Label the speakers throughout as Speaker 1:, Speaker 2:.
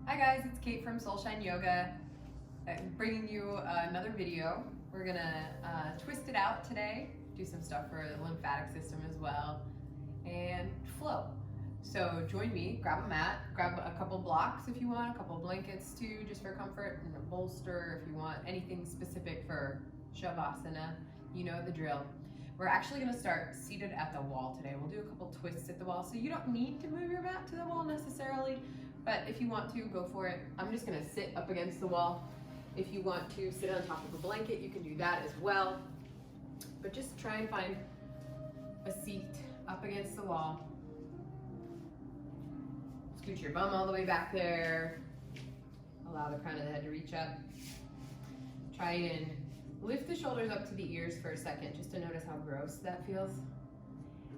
Speaker 1: Hi guys, it's Kate from SoulShine Yoga, bringing you another video. We're gonna twist it out today, do some stuff for the lymphatic system as well, and flow. So join me, grab a mat, grab a couple blocks if you want, a couple blankets too, just for comfort, and a bolster if you want anything specific for Shavasana. You know the drill. We're actually gonna start seated at the wall today. We'll do a couple twists at the wall, so you don't need to move your mat to the wall necessarily, but if you want to, go for it. I'm just gonna sit up against the wall. If you want to sit on top of a blanket, you can do that as well. But just try and find a seat up against the wall. Scoot your bum all the way back there. Allow the crown of the head to reach up. Try and lift the shoulders up to the ears for a second, just to notice how gross that feels.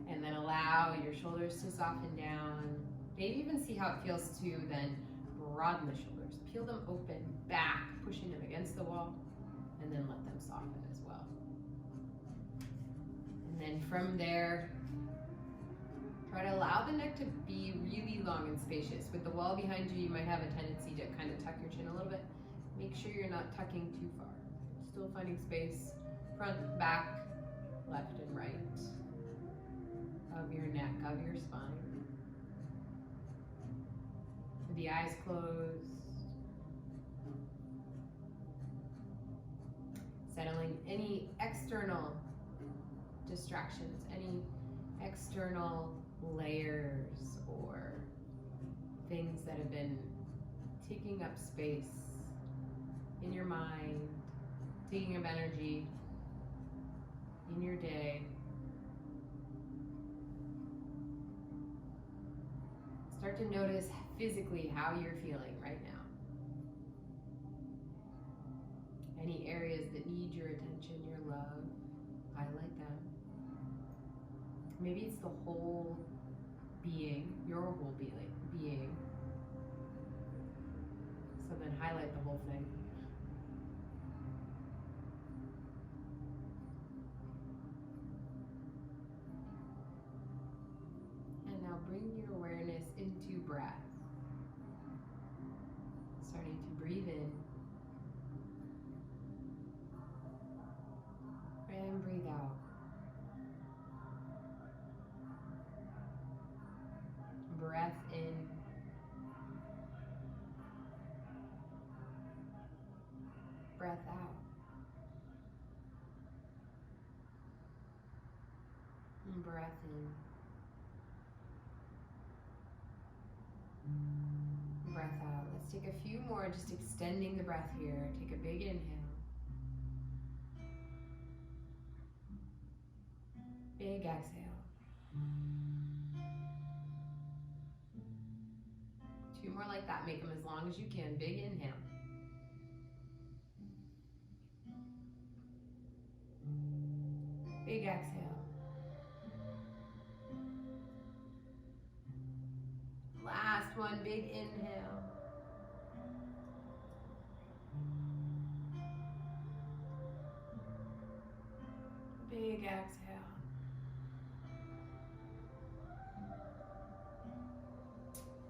Speaker 1: And then allow your shoulders to soften down. Maybe even see how it feels to then broaden the shoulders. Peel them open, back, pushing them against the wall, and then let them soften as well. And then from there, try to allow the neck to be really long and spacious. With the wall behind you, you might have a tendency to kind of tuck your chin a little bit. Make sure you're not tucking too far. Still finding space, front, back, left and right of your neck, of your spine. With the eyes closed. Settling any external distractions, any external layers or things that have been taking up space in your mind, taking up energy in your day. Start to notice physically how you're feeling right now. Any areas that need your attention, your love, highlight them. Maybe it's the whole being, your whole being. So then highlight the whole thing. And now bring your awareness into breath. Starting to breathe in. And breathe out. Breath in. Breath out. And breath in. Breath out. Let's take a few more, just extending the breath here. Take a big inhale. Big exhale. 2 more like that. Make them as long as you can. Big inhale. Big exhale. Last one. Big inhale. Big exhale.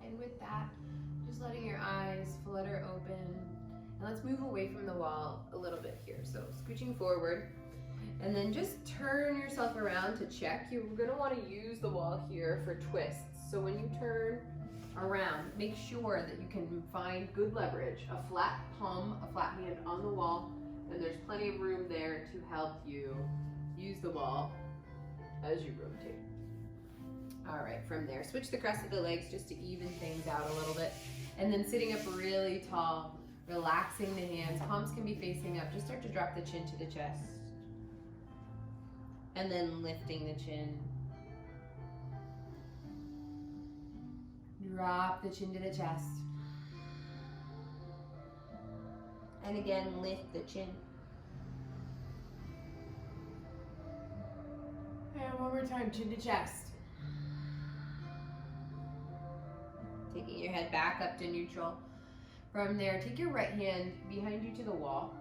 Speaker 1: And with that, just letting your eyes flutter open. And let's move away from the wall a little bit here. So scooching forward. And then just turn yourself around to check. You're gonna wanna use the wall here for twists. So when you turn around, make sure that you can find good leverage. A flat palm, a flat hand on the wall. And there's plenty of room there to help you use the wall as you rotate. All right, from there, switch the crest of the legs just to even things out a little bit. And then sitting up really tall, relaxing the hands. Palms can be facing up. Just start to drop the chin to the chest. And then lifting the chin. Drop the chin to the chest. And again, lift the chin. And one more time, chin to chest. Taking your head back up to neutral. From there, take your right hand behind you to the wall.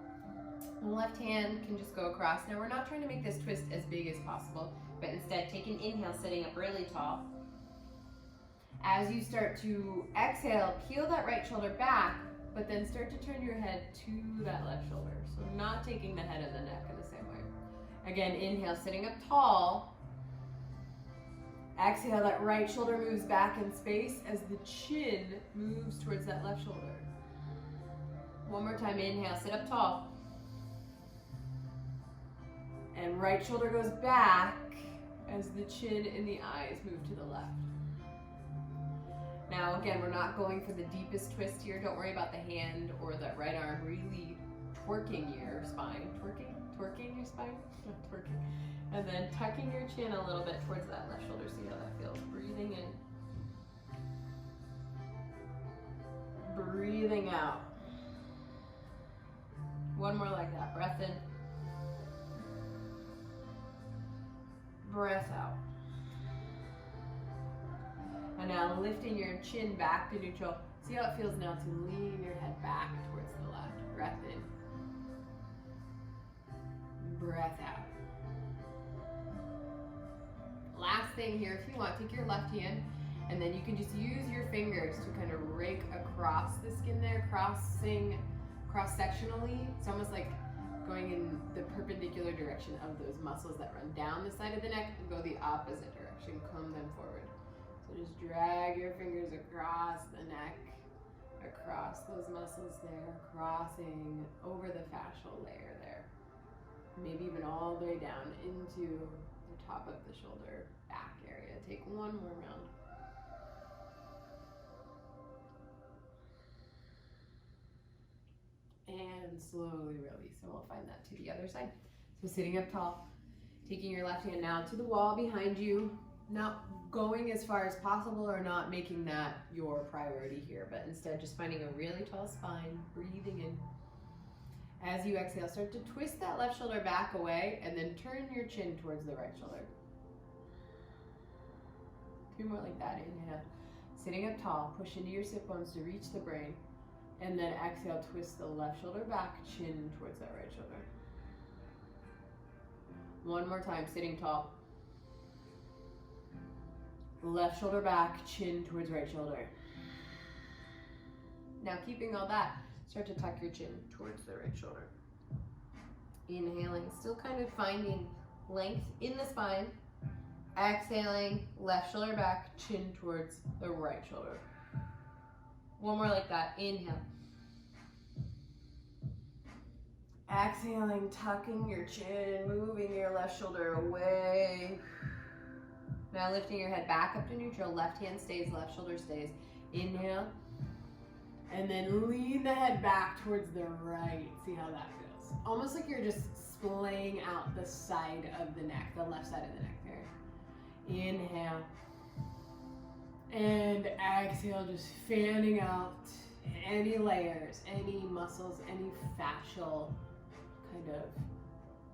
Speaker 1: The left hand can just go across. Now we're not trying to make this twist as big as possible, but instead take an inhale sitting up really tall. As you start to exhale, peel that right shoulder back, but then start to turn your head to that left shoulder. So not taking the head and the neck in the same way. Again, inhale, sitting up tall. Exhale, that right shoulder moves back in space as the chin moves towards that left shoulder. One more time, inhale, sit up tall. And right shoulder goes back as the chin and the eyes move to the left. Now again, we're not going for the deepest twist here. Don't worry about the hand or the right arm really twerking your spine. Twerking your spine? Not twerking. And then tucking your chin a little bit towards that left shoulder. See how that feels. Breathing in. Breathing out. One more like that. Breath in. Breath out. And now lifting your chin back to neutral. See how it feels now to lean your head back towards the left. Breath in. Breath out. Last thing here, if you want, take your left hand and then you can just use your fingers to kind of rake across the skin there, cross-sectionally. It's almost like going in the perpendicular direction of those muscles that run down the side of the neck and go the opposite direction. Comb them forward. So just drag your fingers across the neck, across those muscles there, crossing over the fascial layer there. Maybe even all the way down into the top of the shoulder back area. Take one more round. And slowly release, and we'll find that to the other side. So sitting up tall, taking your left hand now to the wall behind you, not going as far as possible or not making that your priority here, but instead just finding a really tall spine, breathing in. As you exhale, start to twist that left shoulder back away and then turn your chin towards the right shoulder. Two more like that. Inhale, sitting up tall, push into your sit bones to reach the brain. And then exhale, twist the left shoulder back, chin towards that right shoulder. One more time, sitting tall. Left shoulder back, chin towards right shoulder. Now keeping all that, start to tuck your chin towards the right shoulder. Inhaling, still kind of finding length in the spine. Exhaling, left shoulder back, chin towards the right shoulder. One more like that. Inhale. Exhaling, tucking your chin, moving your left shoulder away. Now lifting your head back up to neutral. Left hand stays, left shoulder stays. Inhale. And then lean the head back towards the right. See how that feels. Almost like you're just splaying out the side of the neck, the left side of the neck there. Inhale. And exhale, just fanning out any layers, any muscles, any fascial kind of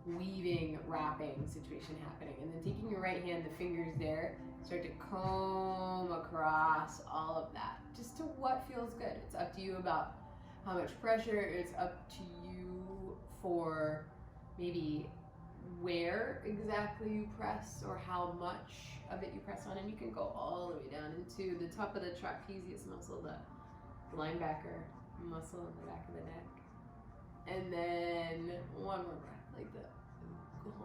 Speaker 1: weaving, wrapping situation happening. And then taking your right hand, the fingers there, start to comb across all of that, just to what feels good. It's up to you about how much pressure. It's up to you for maybe where exactly you press or how much of it you press on, and you can go all the way down into the top of the trapezius muscle, the linebacker muscle in the back of the neck. And then one more breath like that,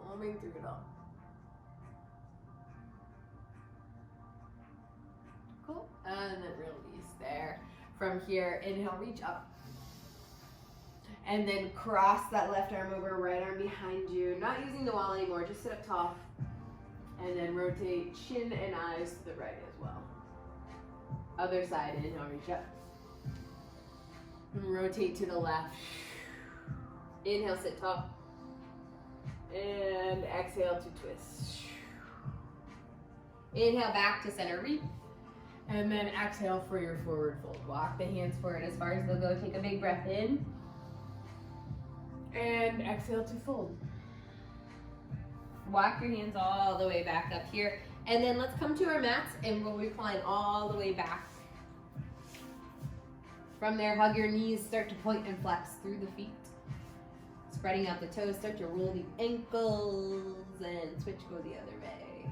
Speaker 1: combing through it all. Cool. And then release there. From here, inhale, reach up. And then cross that left arm over, right arm behind you. Not using the wall anymore, just sit up tall. And then rotate chin and eyes to the right as well. Other side, inhale, reach up. And rotate to the left. Inhale, sit tall. And exhale to twist. Inhale, back to center, reach. And then exhale for your forward fold. Walk the hands forward as far as they'll go. Take a big breath in. And exhale to fold. Walk your hands all the way back up here. And then let's come to our mats and we'll recline all the way back. From there, hug your knees, start to point and flex through the feet. Spreading out the toes, start to roll the ankles and switch, go the other way.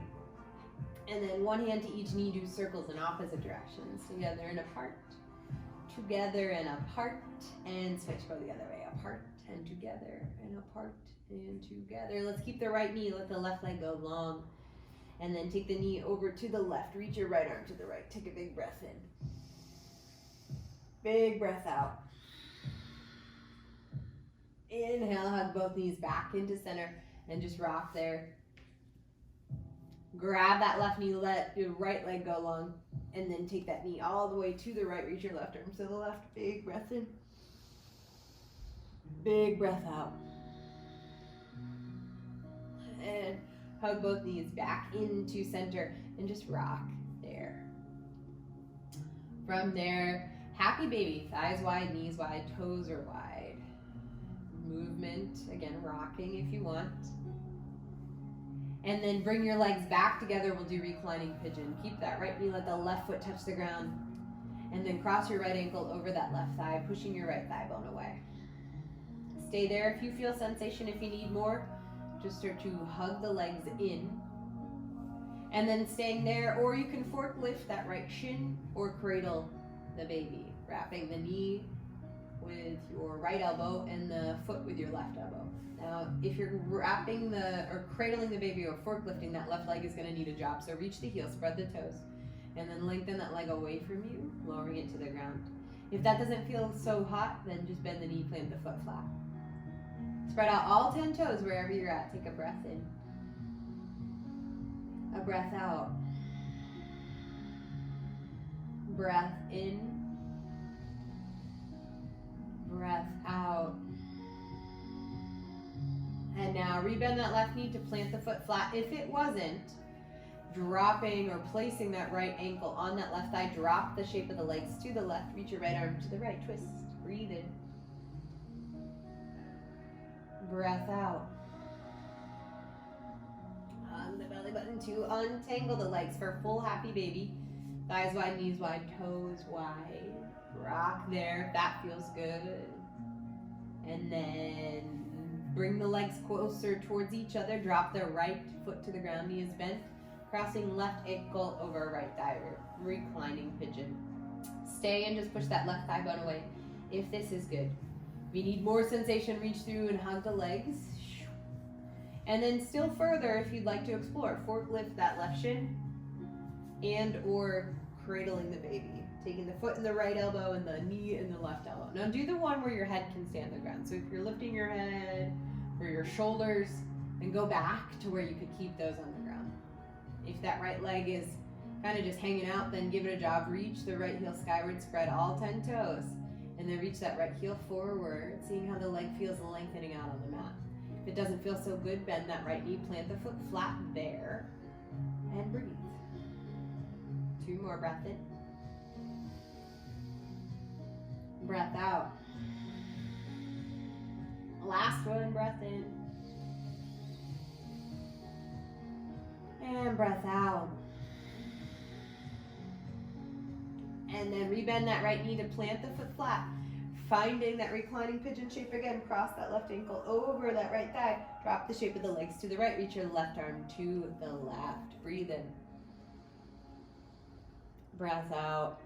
Speaker 1: And then one hand to each knee, do circles in opposite directions. Together and apart. Together and apart. And switch, go the other way. Apart and together and apart and together. Let's keep the right knee, let the left leg go long. And then take the knee over to the left. Reach your right arm to the right. Take a big breath in. Big breath out. Inhale, hug both knees back into center and just rock there. Grab that left knee, let your right leg go long, and then take that knee all the way to the right. Reach your left arm to the left. Big breath in. Big breath out. And hug both knees back into center and just rock there. From there, happy baby. Thighs wide, knees wide, toes are wide. Movement, again, rocking if you want. And then bring your legs back together. We'll do reclining pigeon. Keep that right knee, let the left foot touch the ground. And then cross your right ankle over that left thigh, pushing your right thigh bone away. Stay there if you feel sensation. If you need more, just start to hug the legs in. And then staying there, or you can fork lift that right shin or cradle the baby, wrapping the knee with your right elbow and the foot with your left elbow. Now, if you're wrapping or cradling the baby or forklifting, that left leg is going to need a job. So reach the heel, spread the toes, and then lengthen that leg away from you, lowering it to the ground. If that doesn't feel so hot, then just bend the knee, plant the foot flat. Spread out all 10 toes wherever you're at. Take a breath in. A breath out. Breath in. Breath out. And now rebend that left knee to plant the foot flat. If it wasn't, dropping or placing that right ankle on that left thigh, drop the shape of the legs to the left. Reach your right arm to the right. Twist. Breathe in. Breath out. On the belly button to untangle the legs for full happy baby. Thighs wide, knees wide, toes wide. Rock there if that feels good. And then bring the legs closer towards each other. Drop the right foot to the ground. Knee is bent. Crossing left ankle over right thigh. Reclining pigeon. Stay and just push that left thigh bone away if this is good. If you need more sensation, reach through and hug the legs. And then still further, if you'd like to explore, fork lift that left shin and or cradling the baby. Taking the foot in the right elbow and the knee in the left elbow. Now do the one where your head can stay on the ground. So if you're lifting your head or your shoulders, then go back to where you could keep those on the ground. If that right leg is kind of just hanging out, then give it a job. Reach the right heel skyward, spread all 10 toes. And then reach that right heel forward, seeing how the leg feels lengthening out on the mat. If it doesn't feel so good, bend that right knee, plant the foot flat there, and breathe. 2 more, breath in. Breath out. Last one, breath in. And breath out. And then rebend that right knee to plant the foot flat. Finding that reclining pigeon shape again. Cross that left ankle over that right thigh. Drop the shape of the legs to the right. Reach your left arm to the left. Breathe in. Breath out.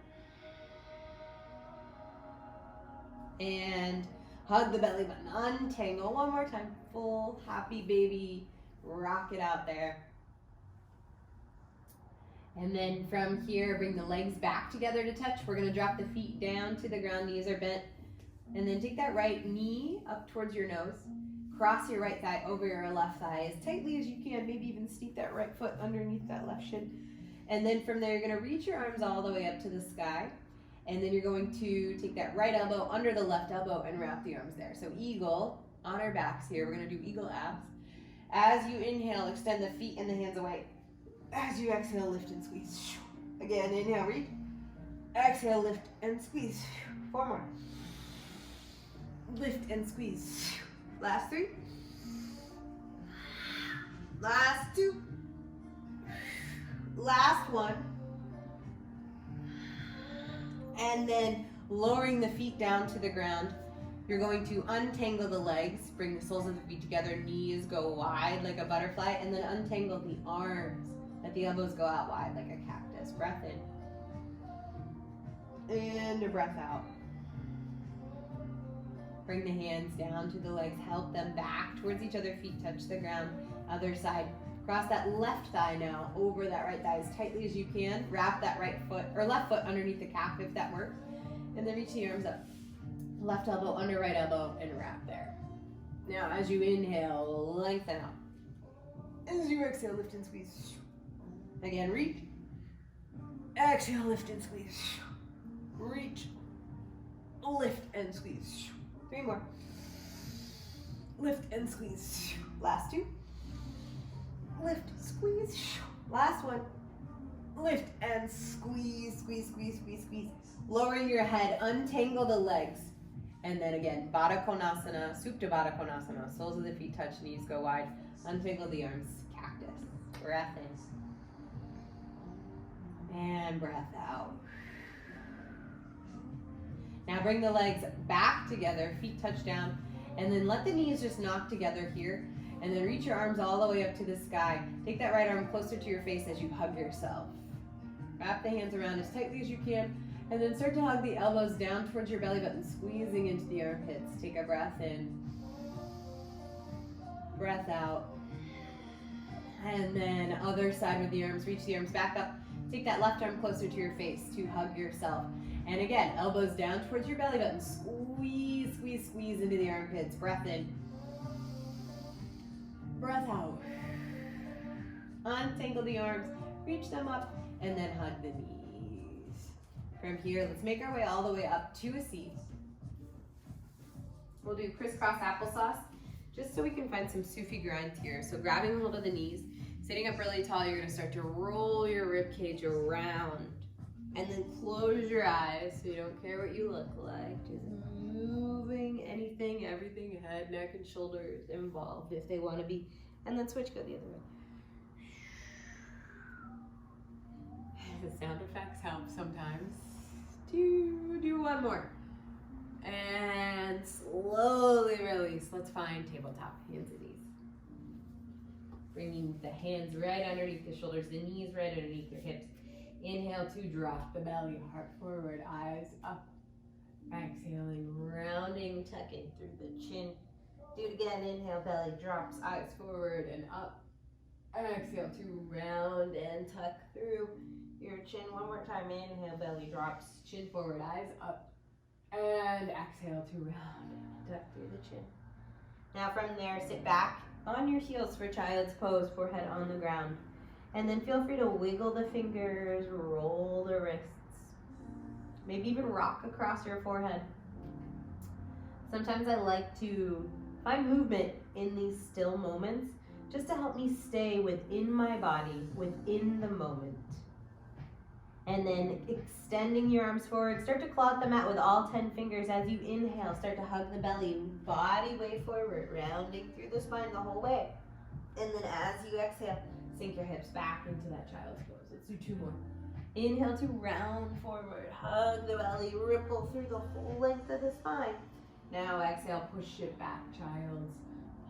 Speaker 1: And hug the belly button. Untangle. One more time. Full happy baby. Rock it out there. And then from here, bring the legs back together to touch. We're going to drop the feet down to the ground. Knees are bent. And then take that right knee up towards your nose. Cross your right thigh over your left thigh as tightly as you can. Maybe even sneak that right foot underneath that left shin. And then from there, you're going to reach your arms all the way up to the sky. And then you're going to take that right elbow under the left elbow and wrap the arms there. So eagle on our backs here. We're going to do eagle abs. As you inhale, extend the feet and the hands away. As you exhale, lift and squeeze. Again, inhale, reach. Exhale, lift and squeeze. 4 more. Lift and squeeze. Last 3. Last 2. Last 1. And then lowering the feet down to the ground. You're going to untangle the legs, bring the soles of the feet together, knees go wide like a butterfly, and then untangle the arms. Let the elbows go out wide like a cactus. Breath in. And a breath out. Bring the hands down to the legs. Help them back towards each other. Feet touch the ground. Other side. Cross that left thigh now over that right thigh as tightly as you can. Wrap that right foot or left foot underneath the calf if that works. And then reach the arms up. Left elbow under right elbow and wrap there. Now as you inhale, lengthen out. As you exhale, lift and squeeze. Again, reach. Exhale, lift and squeeze. Reach. Lift and squeeze. 3 more. Lift and squeeze. Last 2. Lift, squeeze. Last one. Lift and squeeze, squeeze, squeeze, squeeze, squeeze. Lowering your head, untangle the legs. And then again, Baddha Konasana, Supta Baddha Konasana. Soles of the feet touch, knees go wide. Untangle the arms, cactus. Breath in. And breath out. Now bring the legs back together, feet touch down. And then let the knees just knock together here. And then reach your arms all the way up to the sky. Take that right arm closer to your face as you hug yourself. Wrap the hands around as tightly as you can. And then start to hug the elbows down towards your belly button, squeezing into the armpits. Take a breath in. Breath out. And then other side with the arms. Reach the arms back up. Take that left arm closer to your face to hug yourself. And again, elbows down towards your belly button. Squeeze, squeeze, squeeze into the armpits. Breath in. Breath out. Untangle the arms, reach them up, and then hug the knees. From here, let's make our way all the way up to a seat. We'll do crisscross applesauce, just so we can find some Sufi grind here. So grabbing hold of the knees, sitting up really tall, you're gonna start to roll your rib cage around. And then close your eyes so you don't care what you look like. Just moving anything, everything, head, neck, and shoulders involved if they want to be. And then switch, go the other way. The sound effects help sometimes. Do one more. And slowly release. Let's find tabletop, hands and knees. Bringing the hands right underneath the shoulders, the knees right underneath your hips. Inhale to drop the belly, heart forward, eyes up. Exhaling, rounding, tucking through the chin. Do it again, inhale, belly drops, eyes forward and up. Exhale to round and tuck through your chin. One more time, inhale, belly drops, chin forward, eyes up. And exhale to round and tuck through the chin. Now from there, sit back on your heels for child's pose, forehead on the ground. And then feel free to wiggle the fingers, roll the wrists. Maybe even rock across your forehead. Sometimes I like to find movement in these still moments just to help me stay within my body, within the moment. And then extending your arms forward, start to claw at the mat with all 10 fingers. As you inhale, start to hug the belly, body way forward, rounding through the spine the whole way. And then as you exhale, sink your hips back into that child's pose. Let's do 2 more. Inhale to round forward, hug the belly, ripple through the whole length of the spine. Now exhale, push it back, child's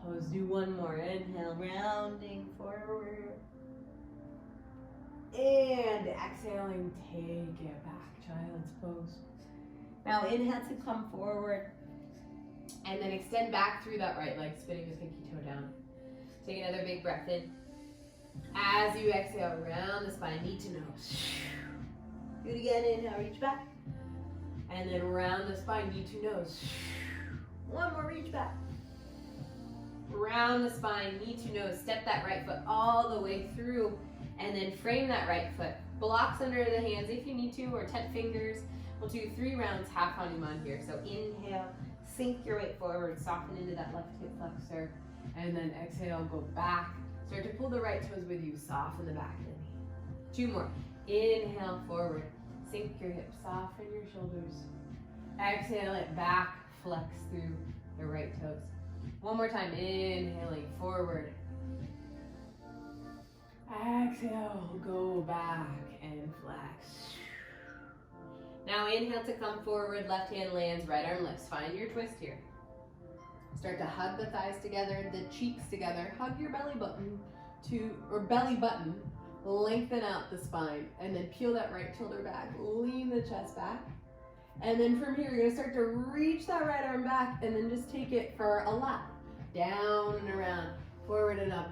Speaker 1: pose. Do 1 more. Inhale, rounding forward. And exhaling, take it back, child's pose. Now inhale to come forward. And then extend back through that right leg, spinning the pinky toe down. Take another big breath in. As you exhale, round the spine, knee to nose. Do it again, inhale, reach back. And then round the spine, knee to nose. 1 more, reach back. Round the spine, knee to nose. Step that right foot all the way through. And then frame that right foot. Blocks under the hands if you need to, or 10 fingers. We'll do 3 rounds, half Hanuman here. So inhale, sink your weight forward, soften into that left hip flexor. And then exhale, go back. Start to pull the right toes with you, soften the back of the knee. 2 more. Inhale forward, sink your hips, soften your shoulders. Exhale it back, flex through the right toes. 1 more time, inhaling forward. Exhale, go back and flex. Now inhale to come forward, left hand lands, right arm lifts. Find your twist here. Start to hug the thighs together, the cheeks together. Hug your belly button lengthen out the spine, and then peel that right shoulder back, lean the chest back. And then from here, you're gonna start to reach that right arm back and then just take it for a lap. Down and around, forward and up.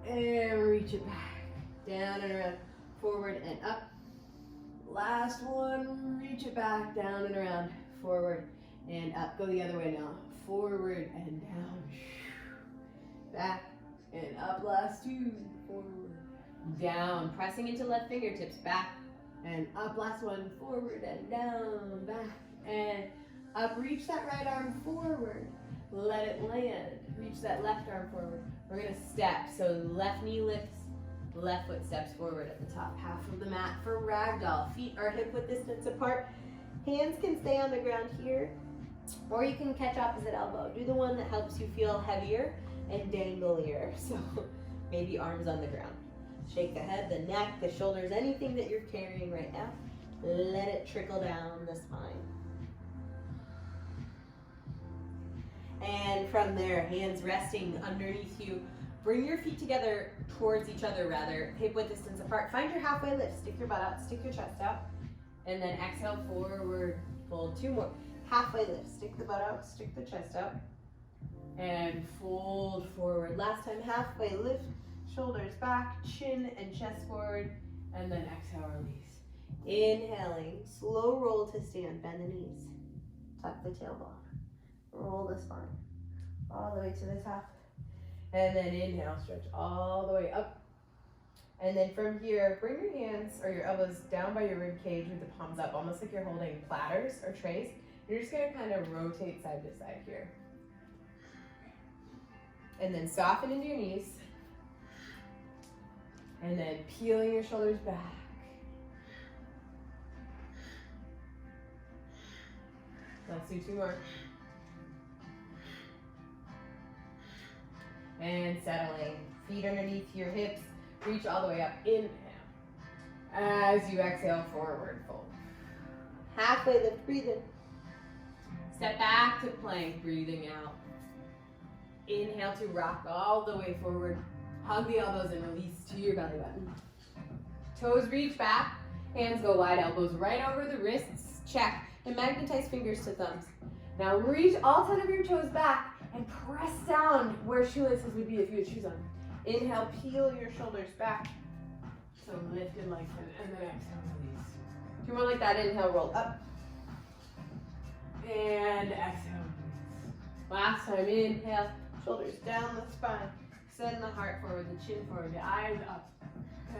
Speaker 1: And reach it back. Down and around, forward and up. Last one, reach it back, down and around, forward and up. Go the other way now. Forward and down. Back and up. Last two. Forward, down. Pressing into left fingertips. Back and up. Last one. Forward and down. Back and up. Reach that right arm forward. Let it land. Reach that left arm forward. We're going to step. So left knee lifts. Left foot steps forward at the top half of the mat for ragdoll. Feet are hip width distance apart. Hands can stay on the ground here, or you can catch opposite elbow. Do the one that helps you feel heavier and danglier. So maybe arms on the ground. Shake the head, the neck, the shoulders, anything that you're carrying right now. Let it trickle down the spine. And from there, hands resting underneath you. Bring your feet together, towards each other rather, hip width distance apart. Find your halfway lift. Stick your butt out, stick your chest out. And then exhale, forward, fold. Two more. Halfway lift. Stick the butt out, stick the chest out. And fold forward. Last time, halfway lift, shoulders back, chin and chest forward. And then exhale, release. Inhaling, slow roll to stand, bend the knees. Tuck the tailbone. Roll the spine. All the way to the top. And then inhale, stretch all the way up. And then from here, bring your hands or your elbows down by your rib cage with the palms up, almost like you're holding platters or trays. You're just gonna kind of rotate side to side here. And then soften into your knees. And then peeling your shoulders back. Let's do two more. And settling, feet underneath your hips, reach all the way up, inhale. As you exhale, forward fold. Halfway lift, breathe in. Step back to plank, breathing out. Inhale to rock all the way forward. Hug the elbows and release to your belly button. Toes reach back, hands go wide, elbows right over the wrists, check, and magnetize fingers to thumbs. Now reach all 10 of your toes back and press down where shoelaces would be if you had shoes on. Inhale, peel your shoulders back. So lift and lengthen, and then exhale, release. Two more like that. Inhale, roll up. And exhale, release. Last time, inhale, shoulders down the spine. Send the heart forward, the chin forward, the eyes up.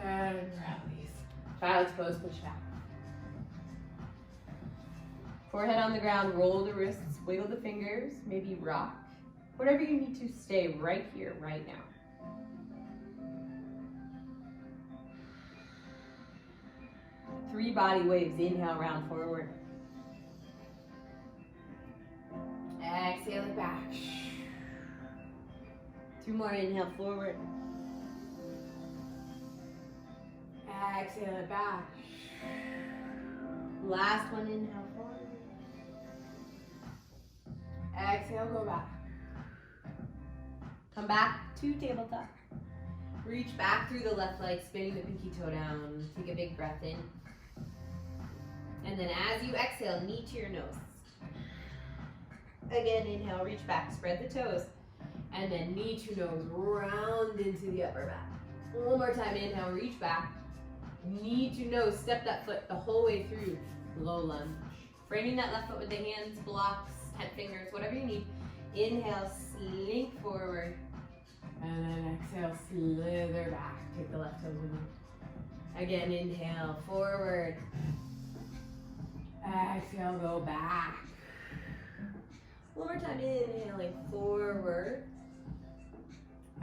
Speaker 1: And release. Child's pose, push back. Forehead on the ground, roll the wrists, wiggle the fingers, maybe rock. Whatever you need to, stay right here, right now. Three body waves. Inhale, round forward. Exhale it back. Two more. Inhale, forward. Exhale it back. Last one. Inhale, forward. Exhale, go back. Come back to tabletop. Reach back through the left leg, spinning the pinky toe down. Take a big breath in. And then as you exhale, knee to your nose. Again, inhale, reach back, spread the toes. And then knee to nose, round into the upper back. One more time, inhale, reach back. Knee to nose, step that foot the whole way through. Low lunge. Framing that left foot with the hands, blocks, 10 fingers, whatever you need. Inhale, slink forward. And then exhale, slither back. Take the left toes with you. Again, inhale, forward. Exhale, go back. One more time, inhaling forward.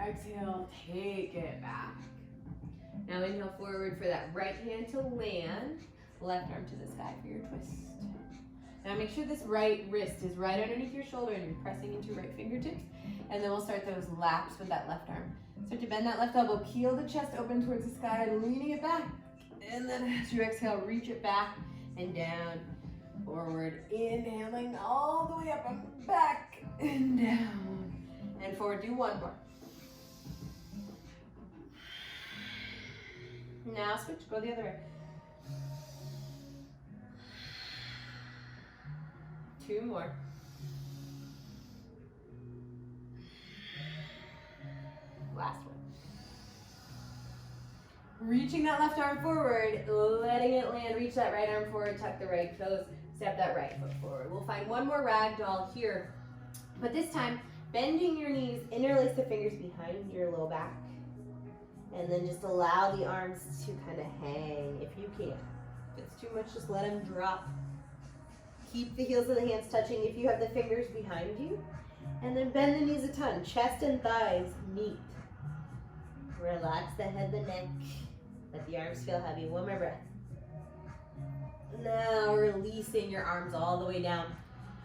Speaker 1: Exhale, take it back. Now inhale forward for that right hand to land. Left arm to the sky for your twist. Now make sure this right wrist is right underneath your shoulder and you're pressing into right fingertips. And then we'll start those laps with that left arm. Start to bend that left elbow, peel the chest open towards the sky, leaning it back. And then as you exhale, reach it back and down, forward. Inhaling all the way up and back and down. And forward, do one more.
Speaker 2: Now switch, go the other way. 2 more. Last one. Reaching that left arm forward, letting it land, reach that right arm forward, tuck the right toes, step that right foot forward. We'll find one more ragdoll here, but this time, bending your knees, interlace the fingers behind your low back, and then just allow the arms to kind of hang if you can. If it's too much, just let them drop. Keep the heels of the hands touching if you have the fingers behind you, and then bend the knees a ton. Chest and thighs meet. Relax the head, the neck. Let the arms feel heavy. One more breath. Now releasing your arms all the way down.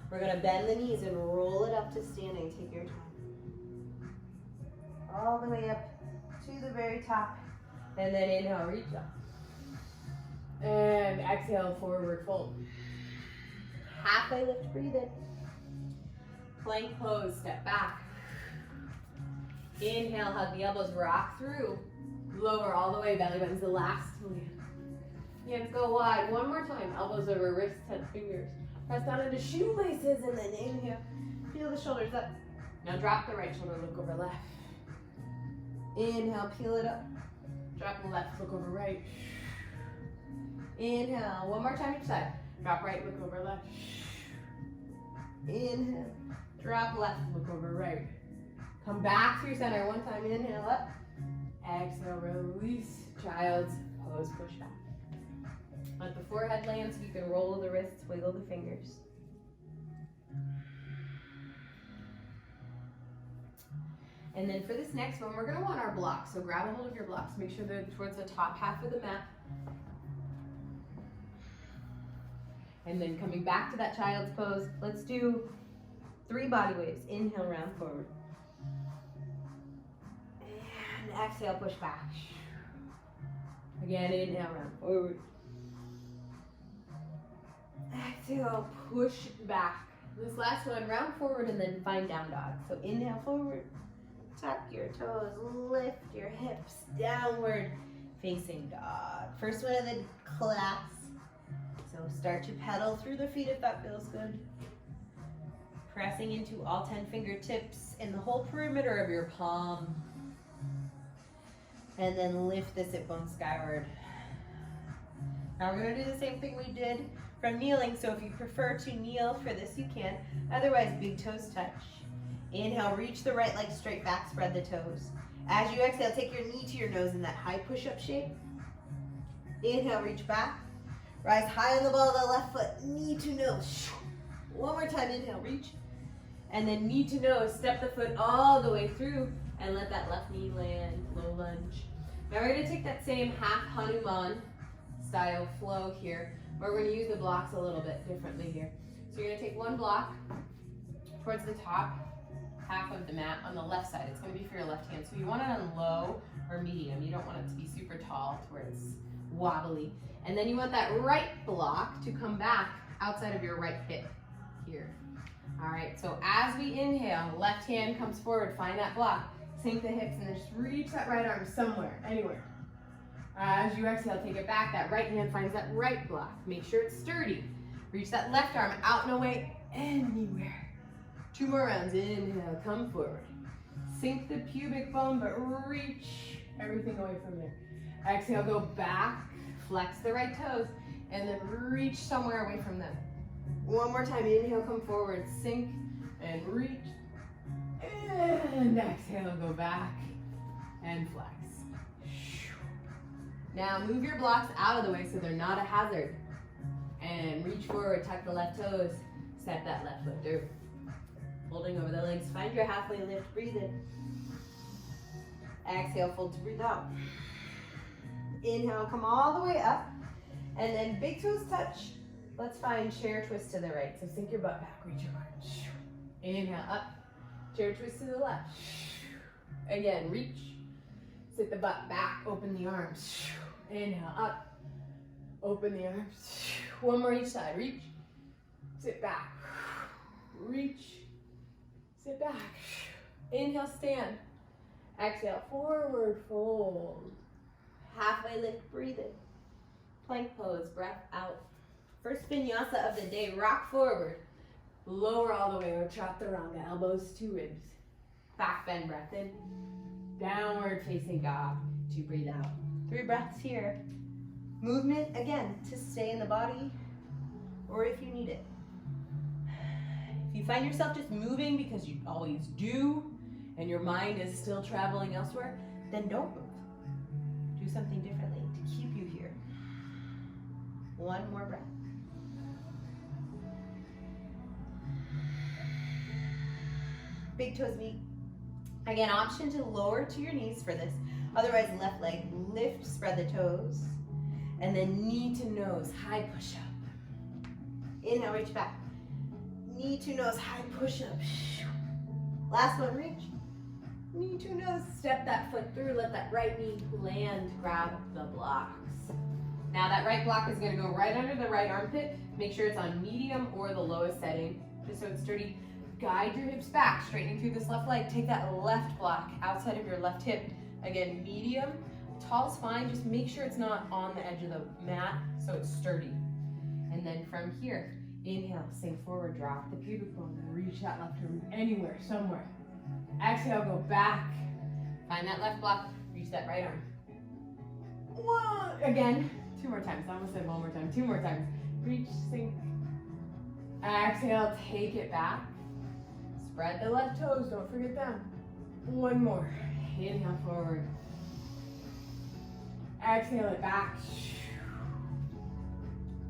Speaker 2: We're gonna bend the knees and roll it up to standing. Take your time. All the way up to the very top. And then inhale, reach up. And exhale, forward fold. Halfway lift, breathe in. Plank pose, step back. Inhale, hug the elbows, rock through. Lower all the way, belly button's the last to land. Hands go wide, one more time. Elbows over wrists, touch fingers. Press down into shoelaces and then inhale. Peel the shoulders up. Now drop the right shoulder, look over left. Inhale, peel it up. Drop the left, look over right. Inhale, one more time each side. Drop right, look over left. Inhale, drop left, look over right. Come back through center one time, inhale up. Exhale, release, child's pose, push back. Let the forehead land so you can roll the wrists, wiggle the fingers. And then for this next one, we're gonna want our blocks. So grab a hold of your blocks, make sure they're towards the top half of the mat. And then coming back to that child's pose, let's do 3 body waves. Inhale, round forward. And exhale, push back. Again, inhale, round forward. Exhale, push back. This last one, round forward and then find down dog. So inhale forward, tuck your toes, lift your hips, downward facing dog. First one of the class. So start to pedal through the feet if that feels good. Pressing into all 10 fingertips in the whole perimeter of your palm. And then lift the sit bone skyward. Now we're gonna do the same thing we did from kneeling. So if you prefer to kneel for this, you can. Otherwise, big toes touch. Inhale, reach the right leg straight back, spread the toes. As you exhale, take your knee to your nose in that high push-up shape. Inhale, reach back. Rise high on the ball of the left foot, knee to nose. One more time, inhale, reach. And then knee to nose, step the foot all the way through and let that left knee land, low lunge. Now we're gonna take that same half Hanuman style flow here, where we're gonna use the blocks a little bit differently here. So you're gonna take one block towards the top half of the mat on the left side. It's gonna be for your left hand. So you want it on low or medium. You don't want it to be super tall to where it's wobbly. And then you want that right block to come back outside of your right hip here. All right, so as we inhale, left hand comes forward, find that block, sink the hips, and then just reach that right arm somewhere, anywhere. As you exhale, take it back, that right hand finds that right block. Make sure it's sturdy. Reach that left arm out and away, anywhere. 2 more rounds, inhale, come forward. Sink the pubic bone, but reach everything away from there. Exhale, go back. Flex the right toes, and then reach somewhere away from them. One more time, inhale, come forward, sink, and reach. And exhale, go back, and flex. Now move your blocks out of the way so they're not a hazard. And reach forward, tuck the left toes, step that left foot through. Holding over the legs, find your halfway lift, breathe in. Exhale, fold to breathe out. Inhale, come all the way up, and then big toes touch. Let's find chair twist to the right. So sink your butt back, reach your arms. Inhale, up, chair twist to the left. Again, reach, sit the butt back, open the arms. Inhale, up, open the arms. One more each side, reach, sit back, reach, sit back. Inhale, stand. Exhale, forward fold. Halfway lift, breathe in. Plank pose, breath out. First vinyasa of the day, rock forward.
Speaker 1: Lower all the way, or chaturanga, elbows to ribs.
Speaker 2: Back bend, breath in.
Speaker 1: Downward facing dog, to breathe out.
Speaker 2: 3 breaths here. Movement, again, to stay in the body, or if you need it. If you find yourself just moving because you always do, and your mind is still traveling elsewhere, then don't move. Do something differently to keep you here. 1 more breath. Big toes meet. Again, option to lower to your knees for this. Otherwise, left leg, lift, spread the toes. And then knee to nose, high push up. Inhale, reach back. Knee to nose, high push up. Last one, reach. Knee to nose, step that foot through, let that right knee land, grab the blocks.
Speaker 1: Now that right block is gonna go right under the right armpit. Make sure it's on medium or the lowest setting, just so it's sturdy. Guide your hips back, straightening through this left leg. Take that left block outside of your left hip. Again, medium, tall spine, just make sure it's not on the edge of the mat so it's sturdy. And then from here, inhale, sink forward, drop the pubic bone, reach that left arm anywhere, somewhere. Exhale, go back. Find that left block, reach that right arm. 1, again, 2 more times. I almost said 1 more time, 2 more times. Reach, sink. Exhale, take it back. Spread the left toes, don't forget them. 1 more. Inhale forward. Exhale it back.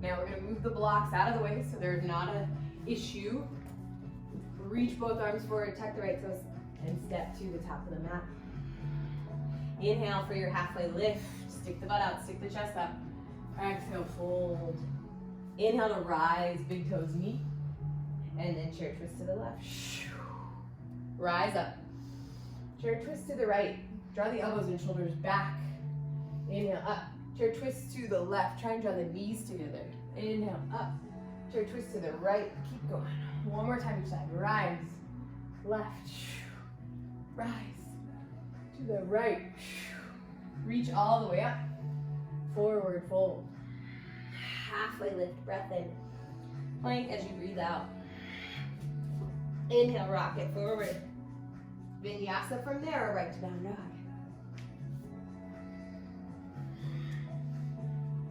Speaker 1: Now we're gonna move the blocks out of the way so they're not an issue. Reach both arms forward, tuck the right toes, and step to the top of the mat. Inhale for your halfway lift. Stick the butt out, stick the chest up. Exhale, fold. Inhale to rise, big toes meet. And then chair twist to the left. Rise up. Chair twist to the right. Draw the elbows and shoulders back. Inhale up. Chair twist to the left. Try and draw the knees together. Inhale up. Chair twist to the right. Keep going. 1 more time each side. Rise. Left. Rise. To the right. Reach all the way up. Forward fold.
Speaker 2: Halfway lift, breath in. Plank as you breathe out. Inhale, rock it forward. Vinyasa from there, or right to down dog.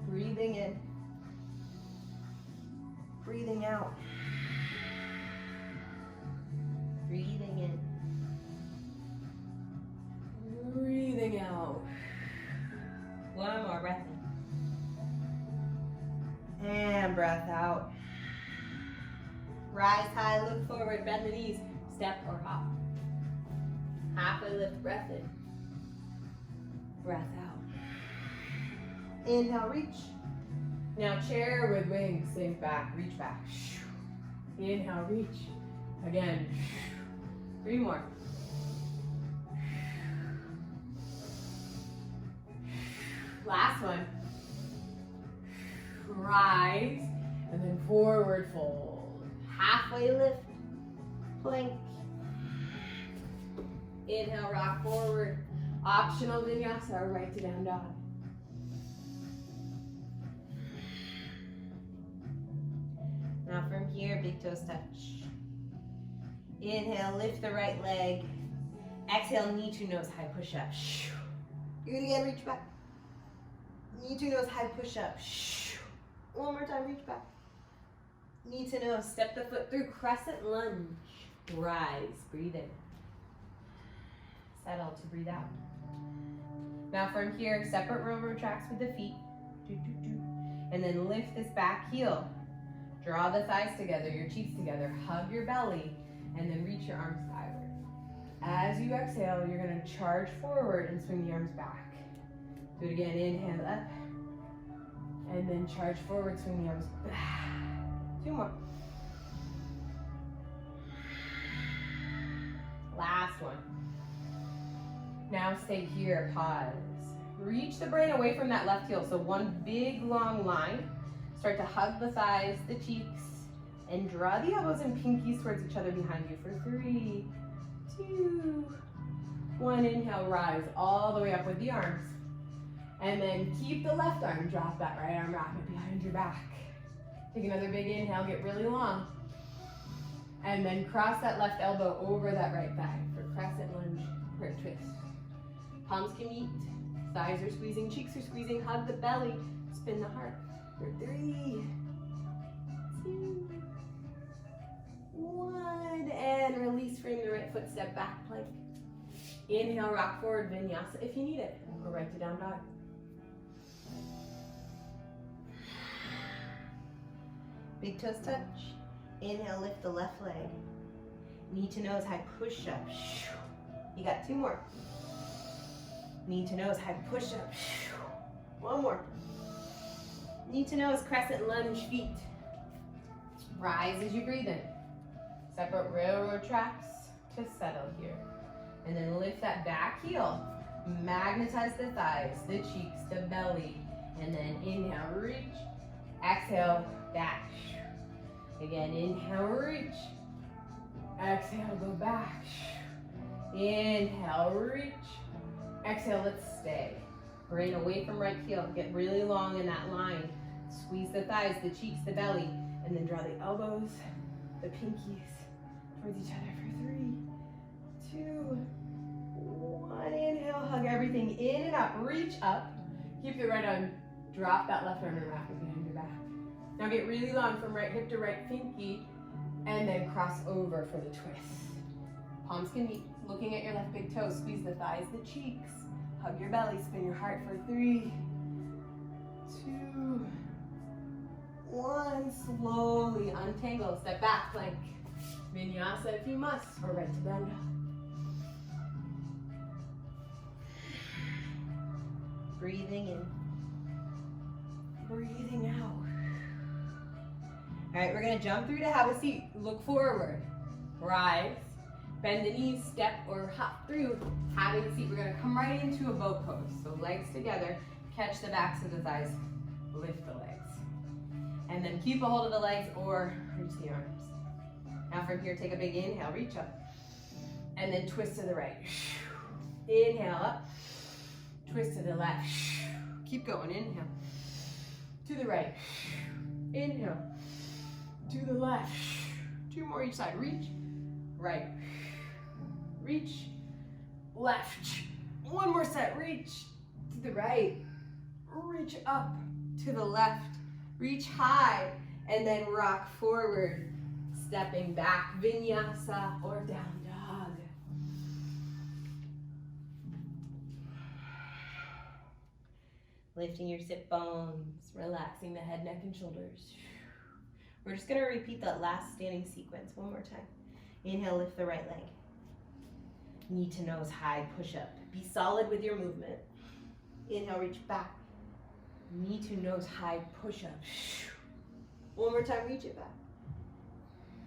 Speaker 2: Breathing in. Breathing out. Breathing in.
Speaker 1: Breathing out.
Speaker 2: 1 more breath in. And breath out. Rise high, look forward, bend the knees, step or hop. Halfway lift, breath in. Breath out. Inhale, reach.
Speaker 1: Now chair with wings, sink back, reach back. Inhale, reach. Again. 3 more. Last one. Rise, and then forward fold.
Speaker 2: Halfway lift, plank. Inhale, rock forward. Optional vinyasa or right to down dog. Now from here, big toes touch. Inhale, lift the right leg. Exhale, knee to nose, high push up. Do it again, reach back. Knee to nose, high push up. 1 more time, reach back. Knee to nose, step the foot through, crescent lunge. Rise, breathe in. Settle to breathe out. Now from here, separate row tracks with the feet. And then lift this back heel. Draw the thighs together, your cheeks together, hug your belly, and then reach your arms skyward. As you exhale, you're gonna charge forward and swing the arms back. Do it again, inhale up. And then charge forward, swing the arms back. 2 more. Last one. Now stay here, pause. Reach the brain away from that left heel. So 1 big long line. Start to hug the thighs, the cheeks, and draw the elbows and pinkies towards each other behind you for 3, 2, 1. Inhale, rise all the way up with the arms.
Speaker 1: And then keep the left arm, drop that right arm, wrap it behind your back. Take another big inhale, get really long. And then cross that left elbow over that right thigh for crescent lunge, for a twist. Palms can meet, thighs are squeezing, cheeks are squeezing, hug the belly, spin the heart. For 3, 2, 1, and release, frame the right foot, step back, plank. Inhale, rock forward, vinyasa if you need it. Go right to down dog.
Speaker 2: Big toes touch. Inhale, lift the left leg. Knee to nose, high push up. You got 2 more. Knee to nose, high push up. 1 more. Knee to nose, crescent lunge, feet.
Speaker 1: Rise as you breathe in. Separate railroad tracks to settle here. And then lift that back heel. Magnetize the thighs, the cheeks, the belly. And then inhale, reach. Exhale, back. Again, inhale, reach. Exhale, go back. Inhale, reach. Exhale, let's stay. Brain away from right heel. Get really long in that line. Squeeze the thighs, the cheeks, the belly. And then draw the elbows, the pinkies towards each other for 3, 2, 1. Inhale, hug everything in and up. Reach up. Keep the right arm. Drop that left arm and wrap it behind your back. Now get really long from right hip to right pinky, and then cross over for the twist. Palms can meet, looking at your left big toe. Squeeze the thighs, the cheeks. Hug your belly, spin your heart for 3, 2, 1. Slowly untangle, step back, plank. Vinyasa if you must, or right to down dog.
Speaker 2: Breathing in.
Speaker 1: Breathing out. All right, we're gonna jump through to have a seat. Look forward, rise, bend the knees, step or hop through, having a seat. We're gonna come right into a boat pose. So legs together, catch the backs of the thighs, lift the legs. And then keep a hold of the legs or reach the arms. Now from here, take a big inhale, reach up. And then twist to the right. Inhale up, twist to the left. Keep going, inhale. To the right, inhale. To the left, 2 more each side. Reach, right, reach, left. 1 more set, reach to the right, reach up to the left, reach high, and then rock forward, stepping back, vinyasa or down dog.
Speaker 2: Lifting your sit bones, relaxing the head, neck, and shoulders. We're just gonna repeat that last standing sequence 1 more time. Inhale, lift the right leg. Knee to nose, high push up. Be solid with your movement. Inhale, reach back. Knee to nose, high push up. 1 more time, reach it back.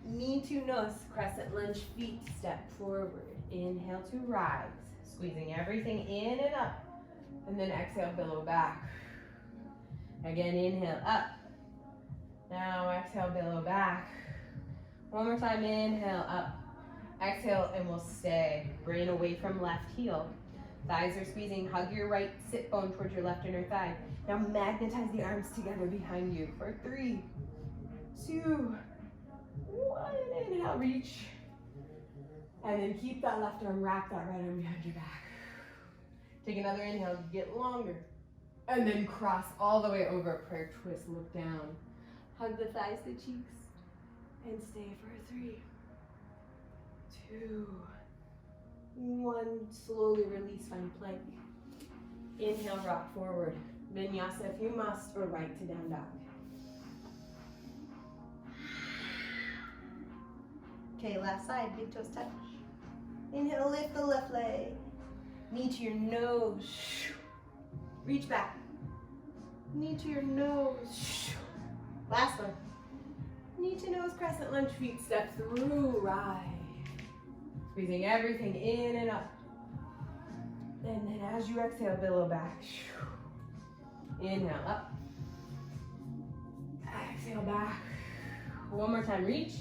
Speaker 2: Knee to nose, crescent lunge, feet step forward. Inhale to rise, squeezing everything in and up. And then exhale, billow back. Again, inhale, up. Now exhale, billow back. 1 more time, inhale, up. Exhale, and we'll stay. Brain away from left heel. Thighs are squeezing. Hug your right sit bone towards your left inner thigh. Now magnetize the arms together behind you for 3, 2, 1. Inhale, reach. And then keep that left arm, wrap that right arm behind your back. Take another inhale, get longer. And then cross all the way over, prayer twist, look down. Hug the thighs, the cheeks, and stay for 3, 2, 1. Slowly release, find plank. Inhale, rock forward. Vinyasa if you must, or right to down dog. Okay, last side, big toes touch. Inhale, lift the left leg. Knee to your nose. Reach back. Knee to your nose. Last one.
Speaker 1: Knee to nose, crescent lunge, feet step through, rise. Squeezing everything in and up. And then as you exhale, billow back. Inhale, up. Exhale, back. 1 more time, reach.